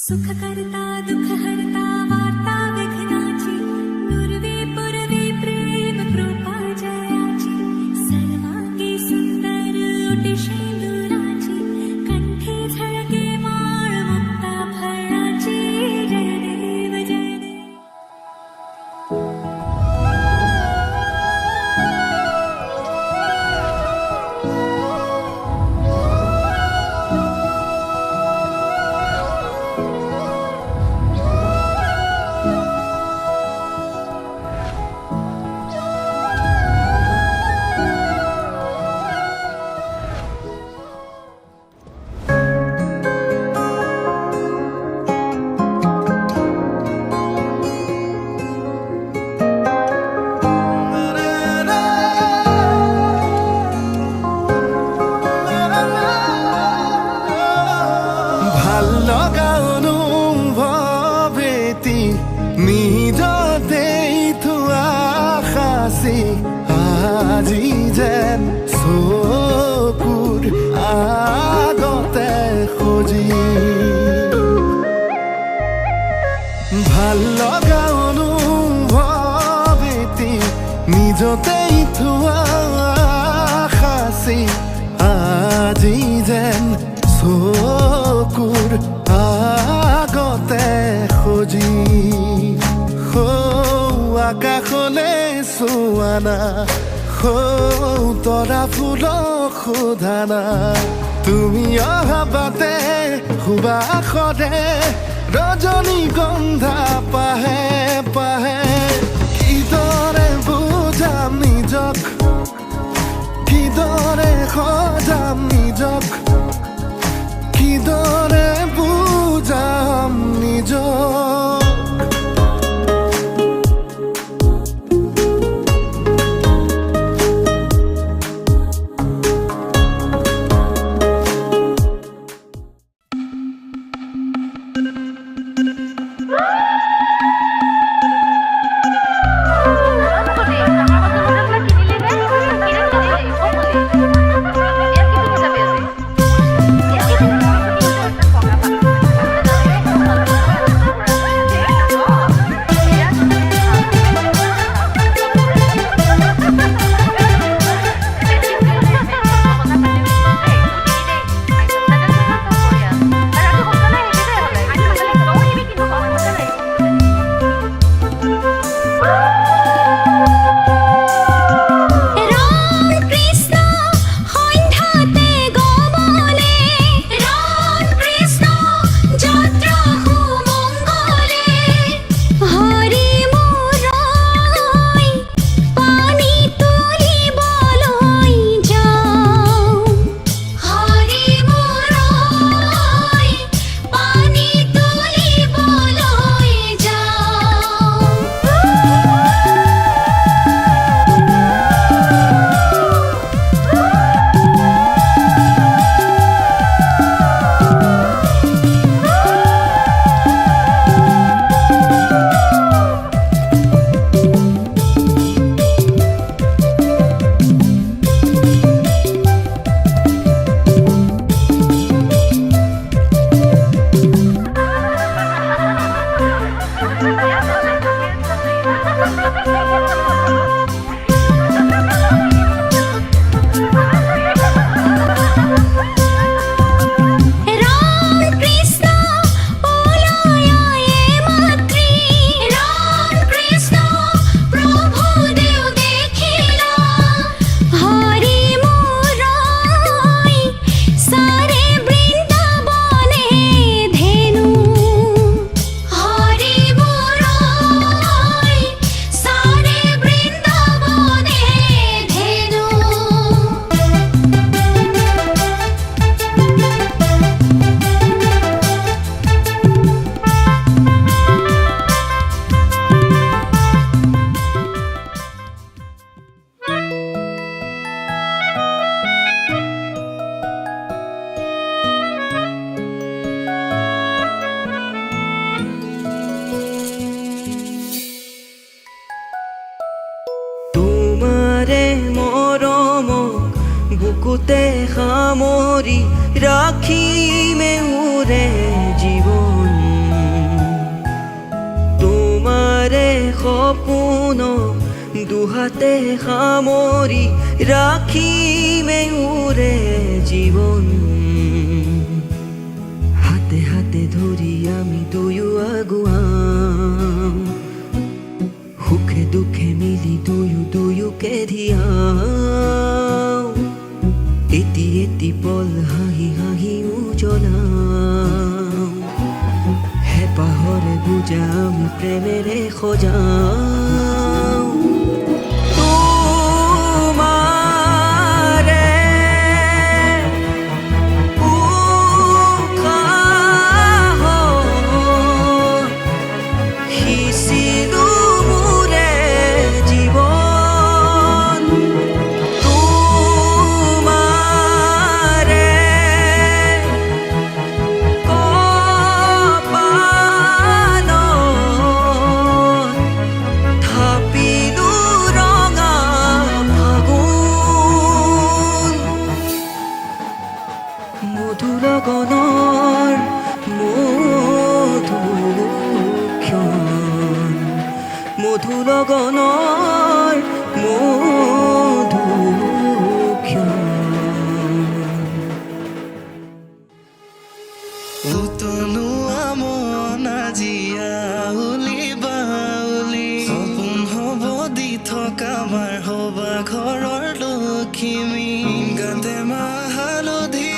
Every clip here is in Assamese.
सुख करता दुख हरता वार्ता विघ्नाची पूर्वी पूर्वी प्रेम कृपा जयाची सर्वांगी सुंदर ओटी शेंदुराची कंठी झळके माळ मुक्ता फळाची जय देव जय देव। আজি যেন চকুৰ আগতে সজি ভাল লগা অনুভৱ এটি নিজতেই থোৱা সাঁচি আজি যেন চকুৰ আগতে সজি আকাশলে চোৱানা তৰা ফুলক সোধানা তুমি অহা বাটে সুবাসৰে ৰজনীগন্ধা পাহে পাহে কিদৰে বুজাম নিজক কিদৰে সজাম নিজক কিদৰে বুজাম নিজক বুকুতে সামৰি ৰাখিমে মোৰে জীৱন সপোন দুহাতে সামৰি ৰাখিমে ওৰে জীৱন হাতে হাতে ধৰি আমি দুয়ো আগুৱাম সুখে দুখে মিলি দুয়োকে ধিয়াও এটি এটি পল হাঁহি হাঁহি উজ্বলাও হেঁপাহৰে বুজা আমি প্ৰেমেৰে সজাও তোমাৰে উশাহত সিঁচিলো মোৰে জীৱন তোমাৰে কপালত থাপিলো ৰঙা ফাগুন মধু লগনৰ মধুক্ষণ মধু লগনৰ মধুক্ষণ উতলোৱা মন আজি আউলি বাউলি সপোন হ'ব দি থকা আমাৰ হবা ঘৰৰ লখিমী গাতে মাহ হালধি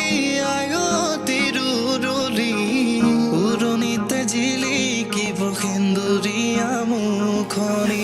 আয়তিৰ উৰুলি উৰণিতে জিলিকিব সেন্দুৰীয়া মুখনি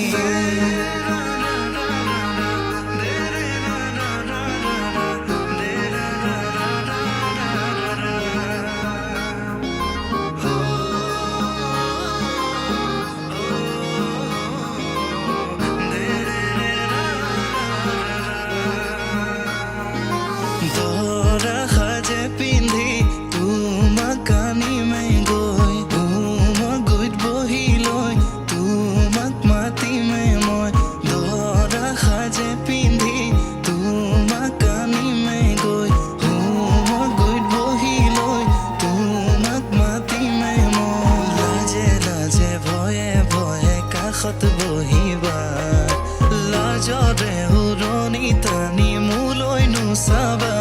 দৰা সাজে পিন্ধি তোমাক আনিমে গৈ তোমাৰ গুইত বহি লৈ তোমাক মাতিমে মই দৰা সাজে পিন্ধি তোমাক আনিমে গৈ তোমাৰ গুইত বহি লৈ তোমাক মাতিমে মই লাজে লাজে ভয়ে ভয়ে কাষত বহিবা লাজৰে উৰণি টানি মোলৈ নোচাবা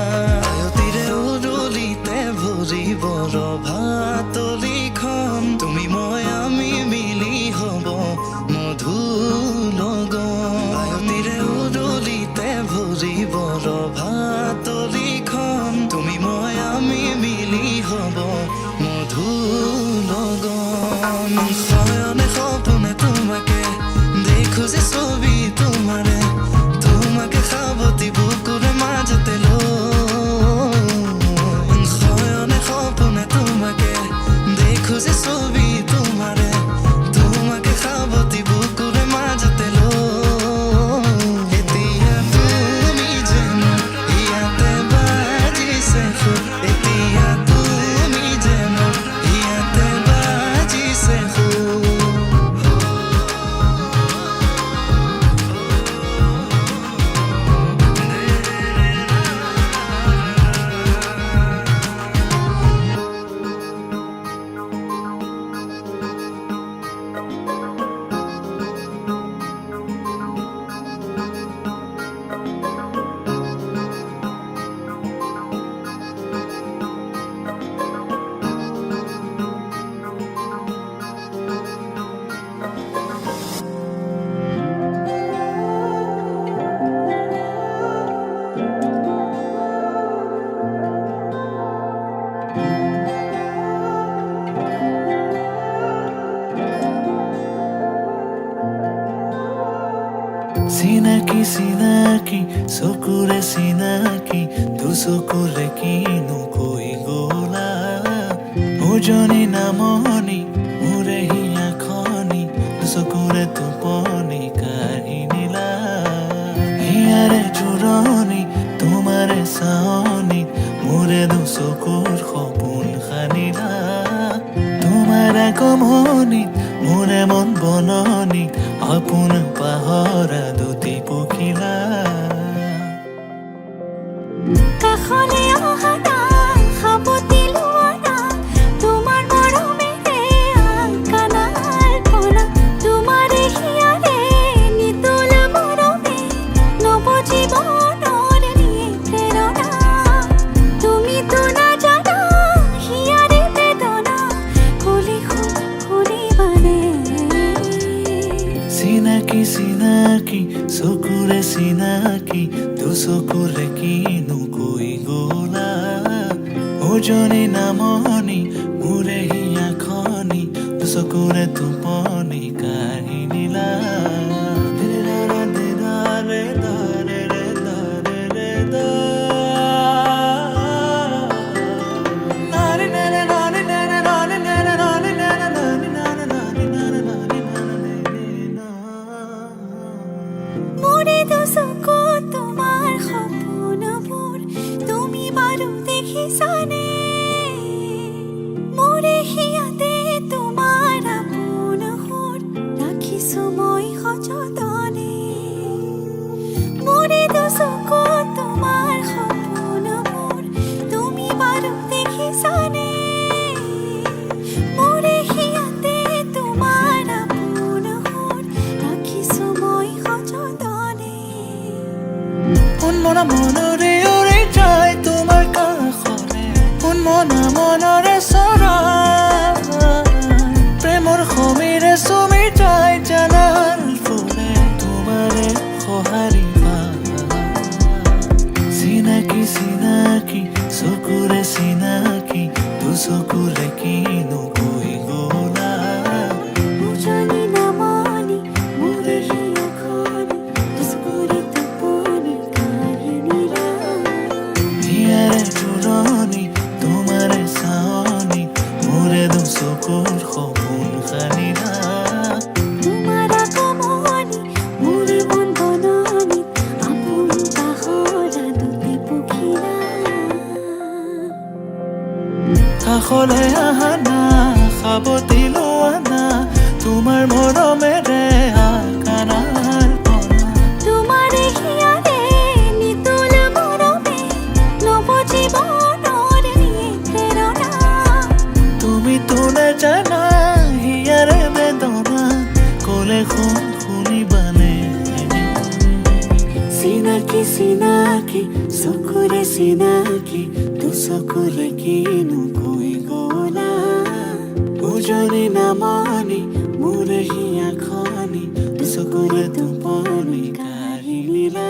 আয়তিৰে উৰুলিতে ভৰিব ৰভাতলিখন তুমি মই আমি মিলি হ'ব মধু লগন আয়তিৰে উৰুলিতে ভৰিব ৰভাতলিখন তুমি মই আমি মিলি হ'ব মধু লগন শয়নে সপোনে তোমাকে দেখো যে ছবি তোমাৰে তোমাকে সাৱটি বুকুৰে মাজতে লৈ শয়নে সপোনে তোমাকে দেখো যে ছবি তোমাৰে তোমাকে সাৱটি বুকুৰে মাজতে লৈ এতিয়া তুমি যেন ইয়াতে বাজিছে সুৰ এতিয়া তুমি যেন ইয়াতে বাজিছে সুৰ চিনাকি চিনাকি চকুৰে চিনাকি দুচকুৰে কিনো কৈ গলা উজনি নামনি মোৰে হিয়া খনি দুচকুৰে টোপনি কাঢ়ি নিলা হিয়াৰে জোৰণি তোমাৰে চাৱনি মোৰে দুচকুৰ সপোন সানিলা তোমাৰ আগমনিত মোৰে মন বননিত আপোন পাহৰা দুটি পখিলা কাষলে অহা না সাৱটি লোৱা না তোমাৰ মৰমেৰে আঁকা না আলপনা তোমাৰে হিয়া চকুৰে চিনাকি দুচকুৰে কিনো কৈ গলা ওজনী নামনি মোৰে হিয়া খনি দুচকুৰে টোপনি কাঢ়ি নিলা মোৰে দুচকু তোমাৰ সপোনবোৰ তুমি বাৰু দেখিছানে মোৰে হিয়াতে তোমাৰ আপোন সুৰ ৰাখিছো মই সযতনে মোৰে দুচকু তোমাৰ সপোনবোৰ তুমি বাৰু দেখিছানে মোৰে হিয়াতে তোমাৰ আপোন সুৰ ৰাখিছো মই সযতনে মনা মনৰে উৰি যায় তোমাৰ কাষলে মনা মনৰে চৰাই প্ৰেমৰ সমীৰে চুমি যায় জানাৰ ফুলে তোমাৰে সঁহাৰি চিনাকি চিনাকি চকুৰে চিনাকি দুচকুৰে কিনো কৈ গলা উজনি নামনি মোৰে হিয়া খনি দুচকুৰে টোপনি কাঢ়ি নিলা হিয়াৰে জোৰণি তোমাৰে চাৱনি মোৰে দুচকুৰ সপোন সানিলা তোমাৰ আগমনি মোৰে মন বননিত আপোন পাহৰা দুটি পখিলা কাষলে আহা না সাৱটি লোৱা না তোমাৰ মৰমেৰে আকাৰাৰ পৰা তোমাৰে হিয়াৰে নিতুল মৰমে নৱ জীৱনৰ প্ৰেৰণা তুমিতো নেজানা হিয়াৰে বেদনা ক'লে শুনিবানে চিনাকি চিনাকি চকুৰে চিনাকি দুচকুৰে কিনো কৈ গলা উজনি নামনি মোৰে হিয়া খনি দুচকুৰে টোপনি কাঢ়ি নিলা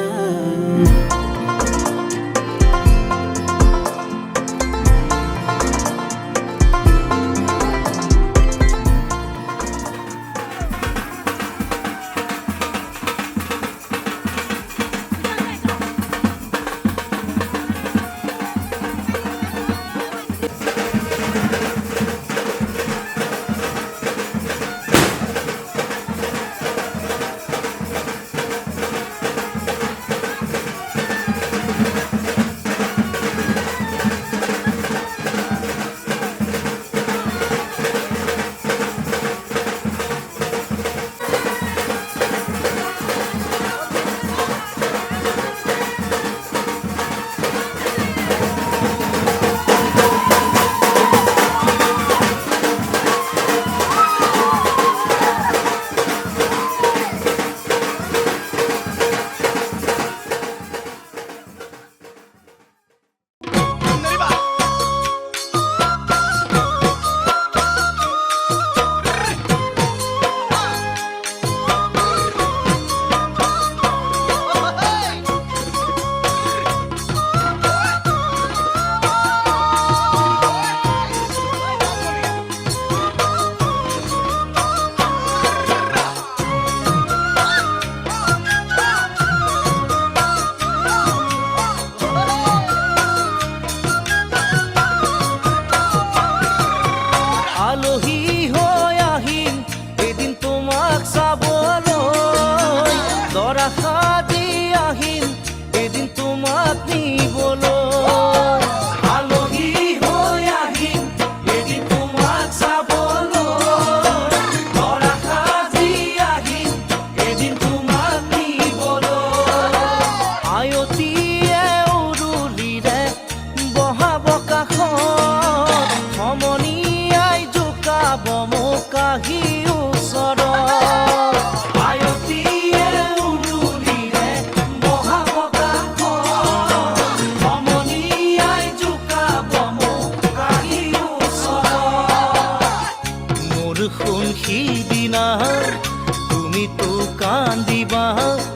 কান্দিবা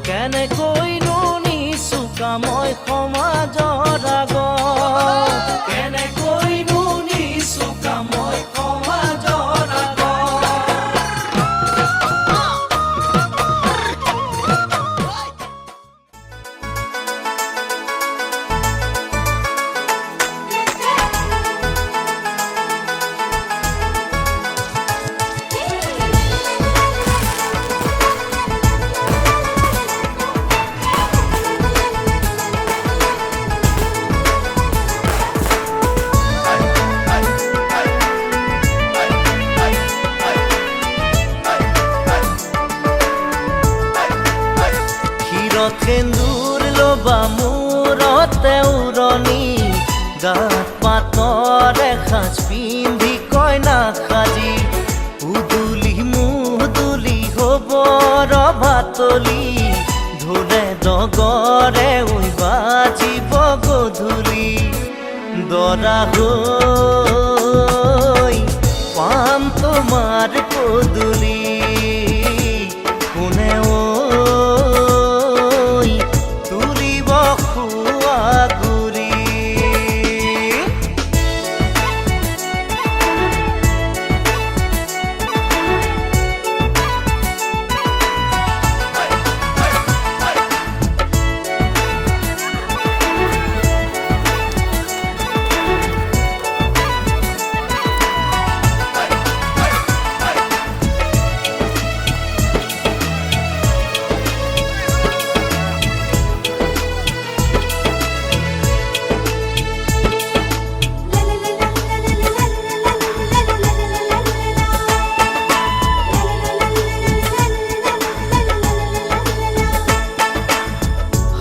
কেনেকৈ নুনি চুকাময় সমাজৰ আগত কেনেকৈ নুনি চুকাময় সমাজৰ আগত সেন্দুৰ লবা মূৰতে উৰণি গাত পাতৰে সাজ পিন্ধি কইনা সাজি উদুলি মুদুলি হ'ব ৰভাতলি ঢোলে ডগৰে ঐ বাজিব গধূলি দৰা হৈ পাম তোমাৰ পদূলি কোনে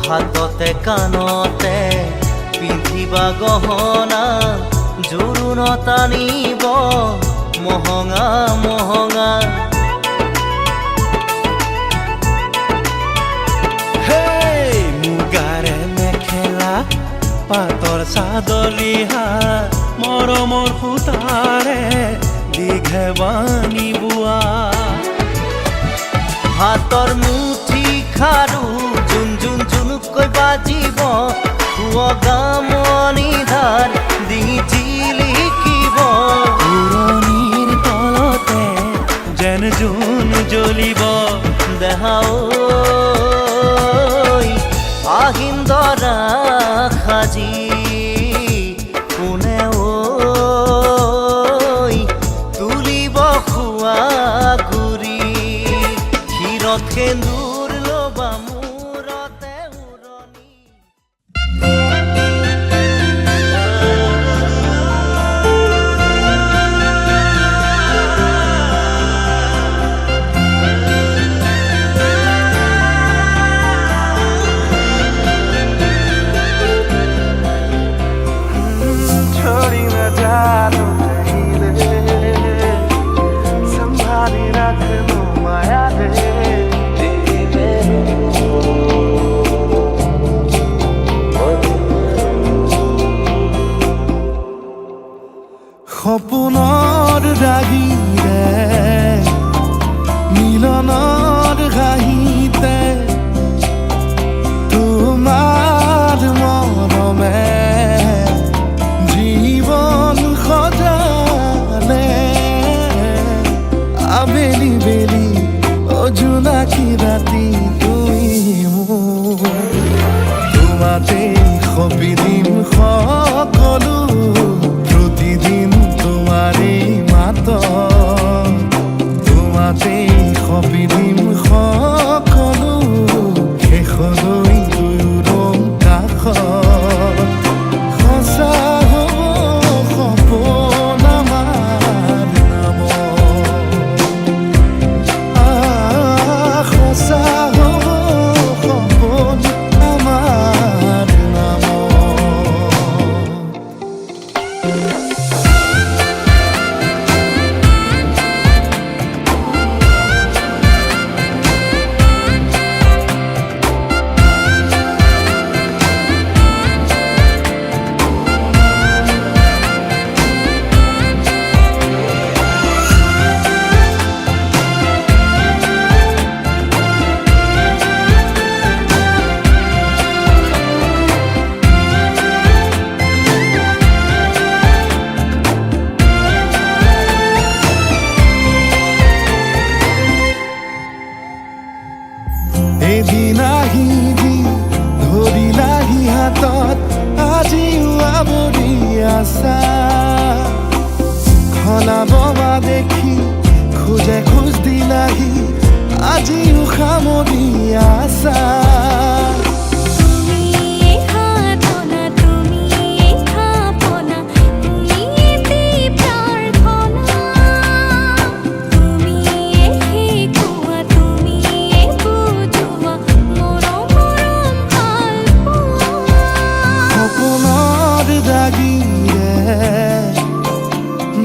হাততে কাণতে পিন্ধিবা গহনা জোৰোণ টানিব মহঙা মহঙা মুগাৰে মেখেলা পাতৰ চাদলিহা মৰমৰ সূতাৰে দীঘে বানি বোৱা হাতৰ মুঠি খাৰু জুন জুন জুনুকৈ বাজিব গামনি ধাৰ ডিঙি জিলিকিব উৰণিৰ তলতে যেন জোন জ্বলিব দেহা ঐ আহিন দৰা সাজি কোনে ঐ তুলিব খোৱা গুৰি ক্ষীৰত সেন্দুৰ লবা মূৰতে উৰণি छोड़ी न जा तो कहीं दे संभाली रख लो माया दे সপোনৰ ৰাগিৰে মিলনৰ ঘাঁহিতে তোমাৰ মৰমে জীৱন সজালে আবেলি বেলি অজোনাকি ৰাতি তুমি মোৰ তোমাতে সপিদিম সকলো প্ৰতিদিন তোমাৰে মাত তোমাতে সপিদিম সকলো শেষলৈ দুয়োৰং কাষত সঁচা হ'ব সপোন আমাৰ নামত সঁচা হ'ব সপোন আমাৰ নামত খোজে খোজ দিলাহি আজিও সামৰি আছা তুমি খাতনা তুমি খাপনা তুমি প্ৰাৰ্থনা তুমি শিকোৱা তুমি বুজোৱা মৰম মৰম ভাল সপোনৰ দাগিৰে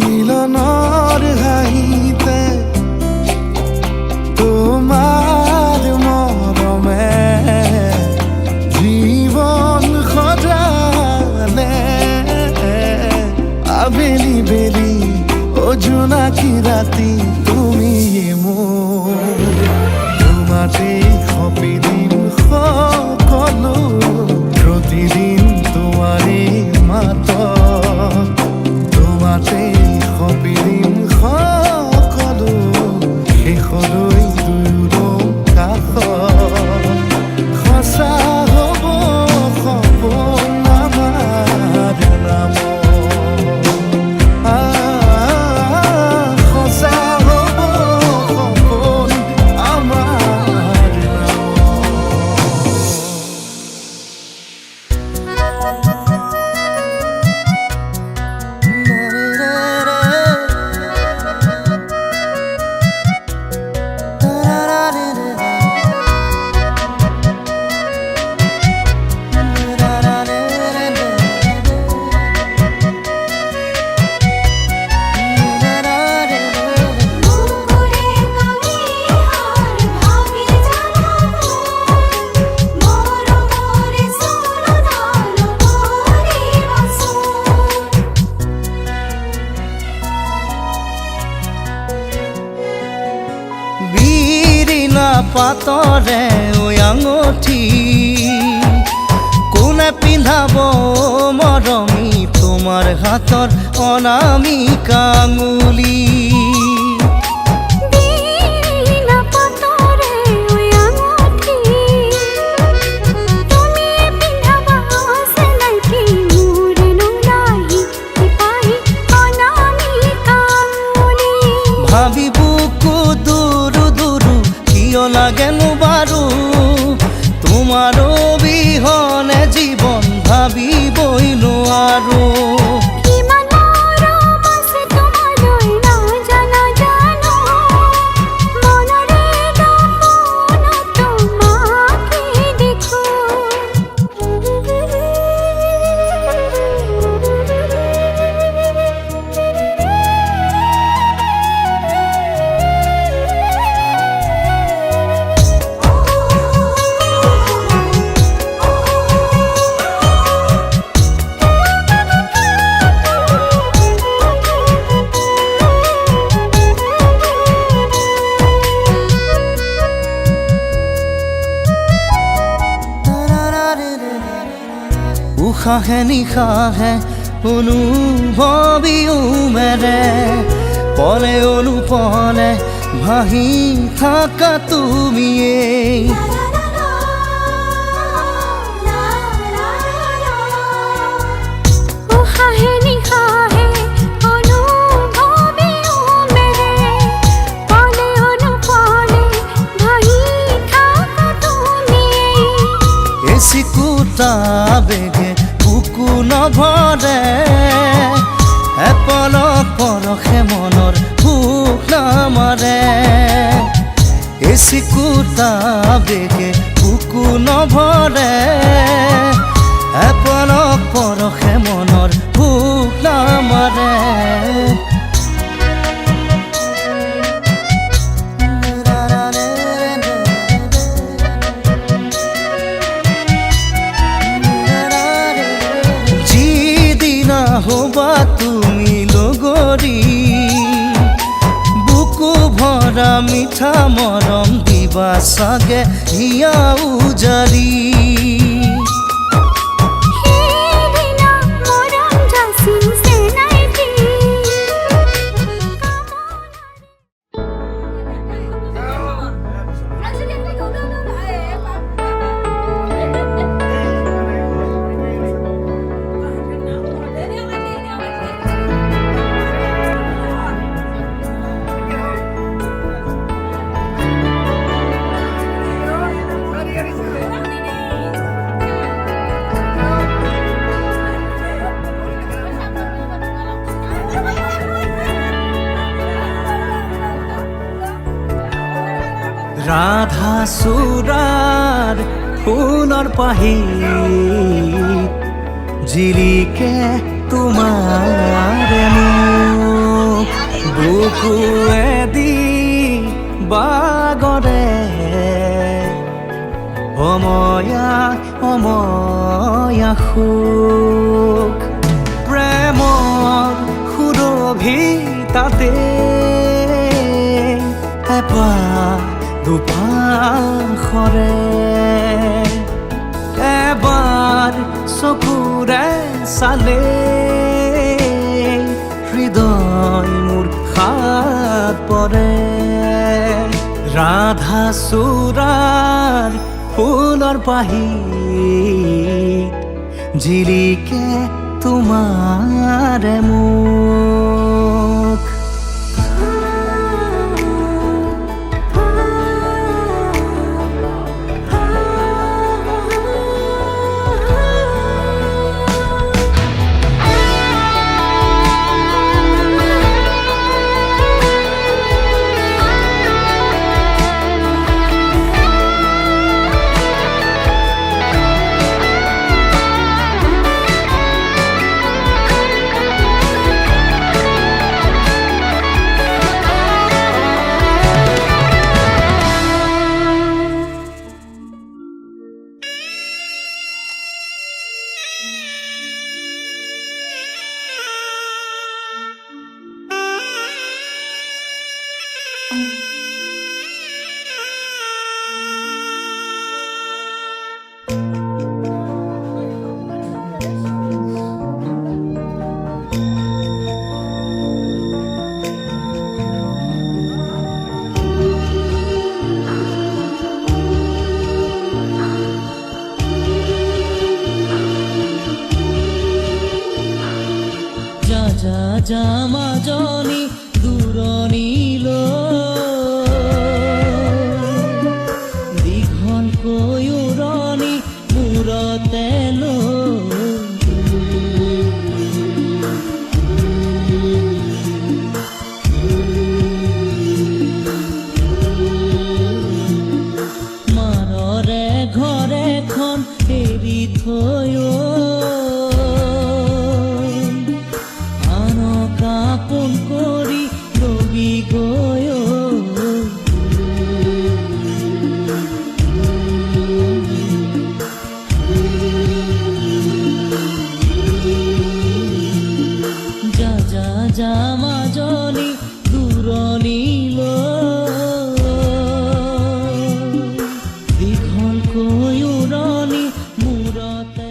মিলনৰ হাঁহিতে তোমাৰ মৰমে জীৱন সজালে আবেলি বেলি জোনাকী ৰাতি তুমিয়ে মোৰ তোমাতেই সপি দিম সকলো প্ৰতিদিন তোমাৰে মাতত তোমাতেই সপি দিম সকলো শেষলৈ দুয়ো কাষত সঁচা হ'ব সপোন আমাৰ নামত সঁচা হ'ব সপোন আমাৰ মুকুৰে কবি হাৰ ভাবি জানাবো মোৰ মোৰে সোনালো মোৰে বাসুৰ বিৰিণা পাতৰে ঐ আঙঠি কোনে পিন্ধাব মৰমী তোমাৰ হাতৰ অনামিকা আঙুলি বিনা পতরে ওই আঙুঠি তুমি পিন্ধাবা আছে নাকি মোরে নোলাহি পাহি অনামিকা আঙুলি ভাবি বুকু দুৰু দুৰু কিয় লাগেনো বাৰু তোমাৰ অবিহনে জীৱন ভাবিবই নোৱাৰো কিমান মৰম আছে তোমালৈ নাজানা জানো মনৰে দপোনত তোমাকে দেখো উশাহে নিশাহে অনুভৱিও মেৰে পলে অনুপলে ভাহি থাকা তুমিয়েই উশাহে নিশাহে অনুভৱিও মেৰে পলে অনুপলে ভাহি থাকা তুমি এচিকুটা বেগে বুকু নভৰে এপলক পৰশে মনৰ ভোক নামাৰে এচিকুটা বেগে বুকু নভৰে এপলক পৰশে মনৰ ভোক নামাৰে যিদিনা হবা তুমি লগৰী বুকু ভৰা মিঠা মৰম দিবা চাগে হিয়া উজাৰি সেইদিনা মৰম যাচিম চেনাইটি ৰাধা চূড়াৰ ফুলৰ পাহিত জিলিকে তোমাৰে মুখ বুকুৱেদি বাগৰে অময়া অময়া সুখ প্ৰেমৰ সুৰভিতাতে এপাহ দুপাশৰে এবাৰ চকুৰে চালে হৃদয় মোৰ হাত পৰে ৰাধা চূড়াৰ ফুলৰ পাহিত জিলিকে তোমাৰে মুখ মাজনী দূৰণিলৈ দীঘলকৈ উৰণি মূৰতে মাৰৰে ঘৰেখন এৰি থৈ আপোন কৰি ৰবি গৈ যা যা যা মাজনী দূৰণিলৈ দীঘলকৈ উৰণি মূৰতে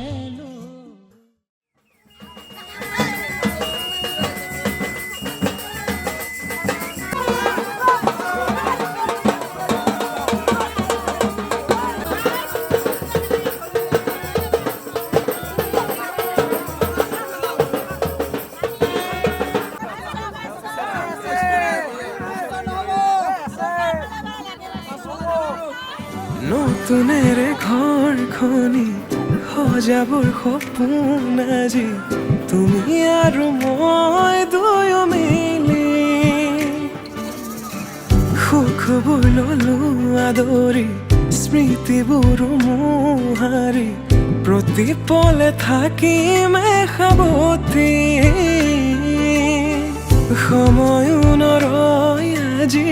নতুনেৰে ঘৰখনি সজাবৰ সপোন আজি তুমি আৰু মই দুয়ো মিলি সুখবোৰ ললো আদৰি স্মৃতিবোৰ মোহাৰি প্ৰতি পলে থাকিম সাৱতি সময়ো নৰয় আজি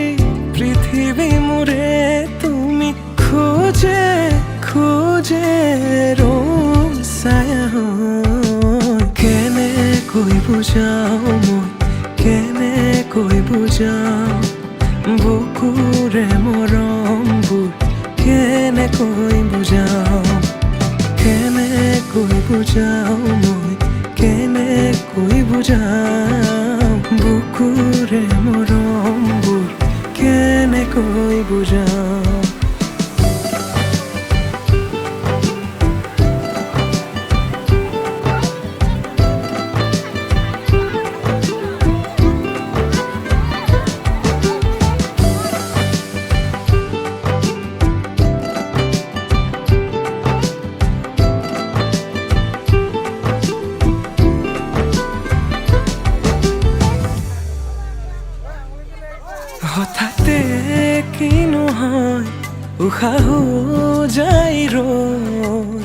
পৃথিৱী মোৰে তুমি খোজে খোজে ৰছায়া কেনেকৈ বুজাও মই কেনেকৈ বুজাও বুকুৰে মৰমবোৰ কেনেকৈ বুজাও কেনেকৈ বুজাও মই কেনেকৈ বুজাও বুকুৰে মৰমবোৰ কেনেকৈ বুজাও হঠাৎ হঠাতে কিনো হয় উশাহো যাই ৰৈ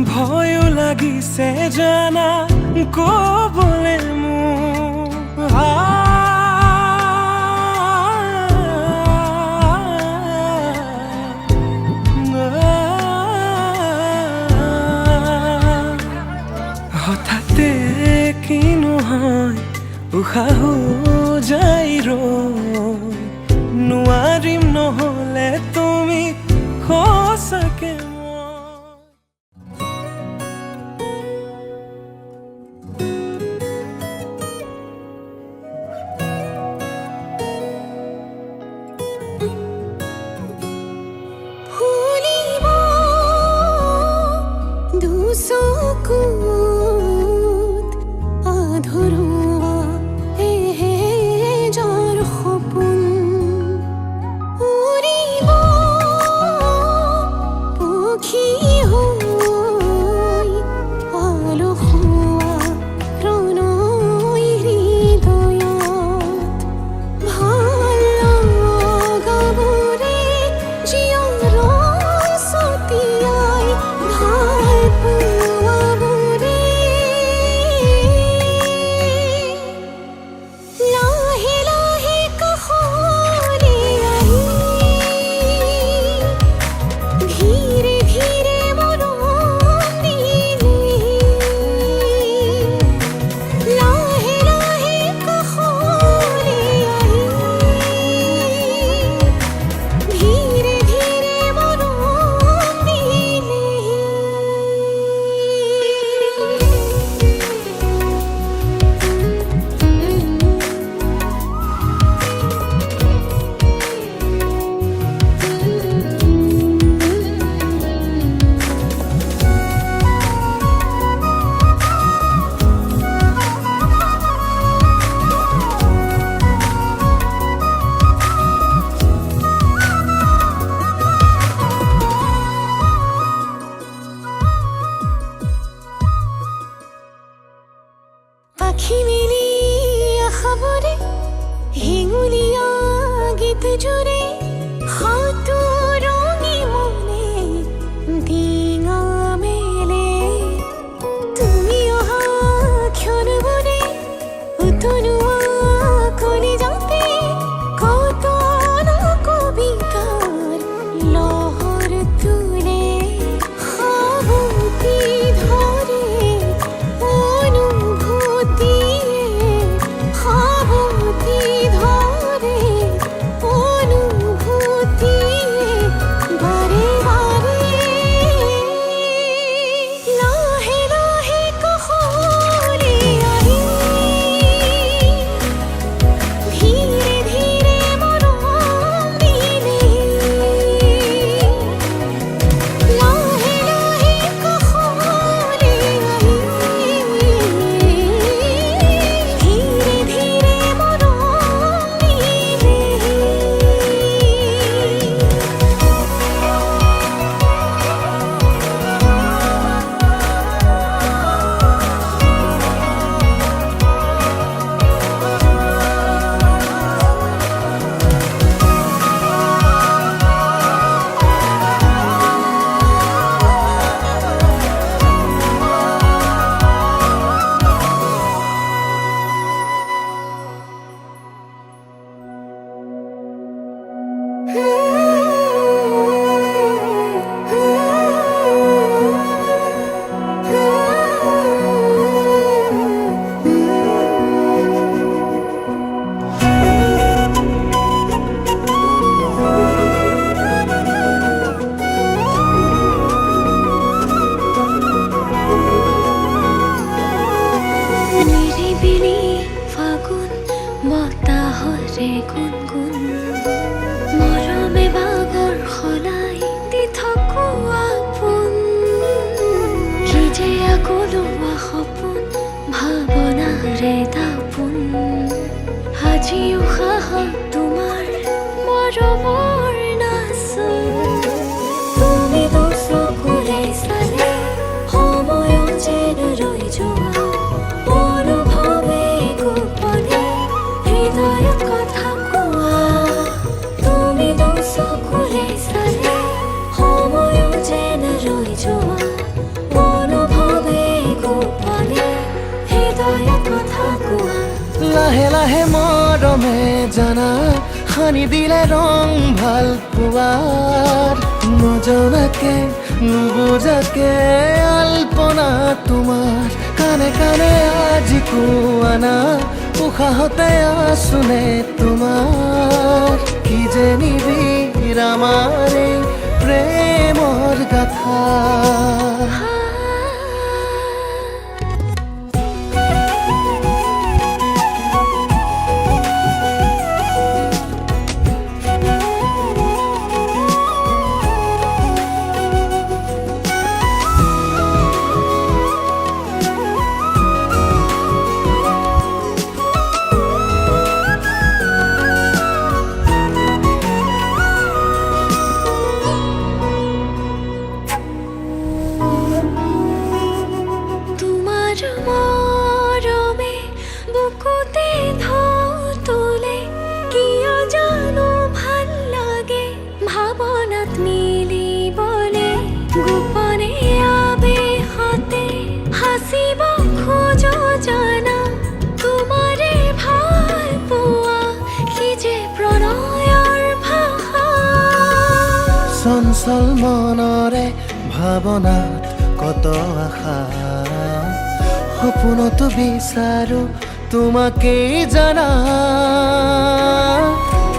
ভয়ো লাগিছে জানা কবলে হঠাতে কিনো হয় উশাহো যাই ৰৈ নোৱাৰিম নহলে তুমি সঁচাকে ফুলিব দুচকুত আধৰুৱা যাৰ সপোন উৰিব পক্ষী হৈ আলসুৱা প্ৰণয় হৃদয়ত ভাল লগাবৰে জীয়ৰ ছটিয়াই ভাল পোৱাবৰে লাহে লাহে কাষৰে আহি ধীৰে ধীৰে মৰম দিলে লাহে লাহে কাষৰে আহি ধীৰে ধীৰে মৰম দিলে আখি মেলি আশাবৰে হেঙুলীয়া গীত জুৰে সাঁতুৰঙি মনে ডিঙা মেলে তুমি অহা ক্ষণবোৰে উতলোৱা কলিজাতে কত না কবিতাৰ লহৰ তুলে সাবতি ধৰে অনুভূতিয়ে সাবতি ধৰে অনুভূতিয়ে বাৰে বাৰে লাহে লাহে কাষৰে আহি ধীৰে ধীৰে মৰম দিলে লাহে লাহে কাষৰে আহি ধীৰে ধীৰে মৰম দিলে নিৰিবিলি ফাগুন বতাহৰে গুণগুণ মৰমে বাগৰ সলাই দি থাকো আপোন কি যে আগলোৱা সপোন ভাৱনাৰে দাপোন আজি উশাহত তোমাৰ মৰমৰ নাচোন তুমি দুচকুৰে চালে সময় যেন ৰৈ যোৱা অনুভৱে গোপনে হৃদয়ত কথা কোৱা লাহে লাহে মৰমে জানা সানি দিলে ৰং ভাল পোৱাৰ নজনাকে নুবুজাকে আলপনা তোমাৰ কানে কানে আজি কোৱানা উশাহতে আছোনে তোমাৰ কি যে নিবিড় আমাৰ এই প্ৰেমৰ গাথা তোমাৰ মৰমে বুকুতে ঢৌ তোলে কিয় জানো ভাল লাগে ভাৱনাত মিলি বলে গোপনে আবেশতে হাসিব খোজো জানা তোমাৰে ভাল পোৱা কি যে প্ৰণয়ৰ ভাষা চঞ্চল মনৰে ভাৱনাত কত আশা সপোনতো বিচাৰো তোমাকেই জানা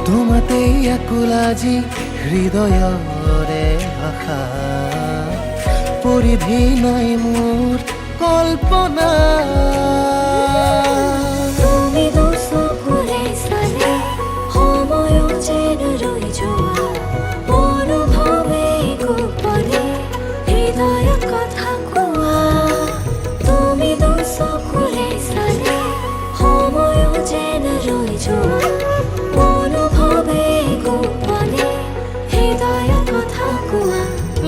তোমাতেই আকুল আজি হৃদয়ৰে ভাষা পৰিধি নাই মোৰ কল্পনা তুমি দুচকুৰে চালে সময়ো যেন ৰৈ যোৱা অনুভৱে গোপনে হৃদয়ত কথা কোৱা তুমি দুচকুৰে চালে সময়ো যেন ৰৈ যোৱা অনুভৱে গোপনে হৃদয়ত কথা কোৱা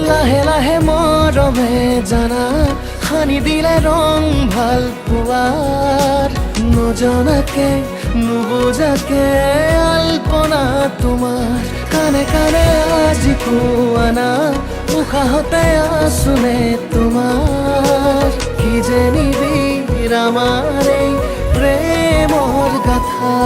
লাহে লাহে মৰমে জানা সানি দিলে ৰং ভাল পোৱাৰ নজনাকে নুবুজাকে আলপনা তোমাৰ কানে কানে আজি কোৱানা উশাহতে আছোনে তোমাৰ কি যে নিবিড় আমাৰ এই প্ৰেমৰ গাথা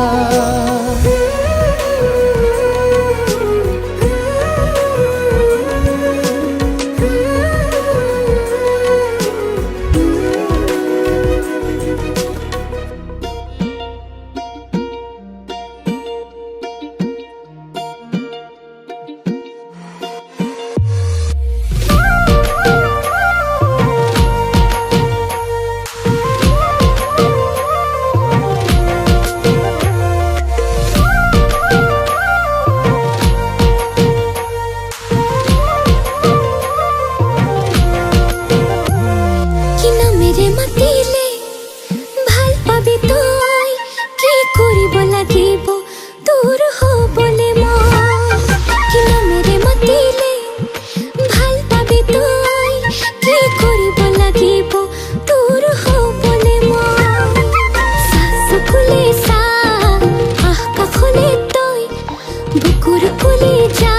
বুকুৰ কুলি যা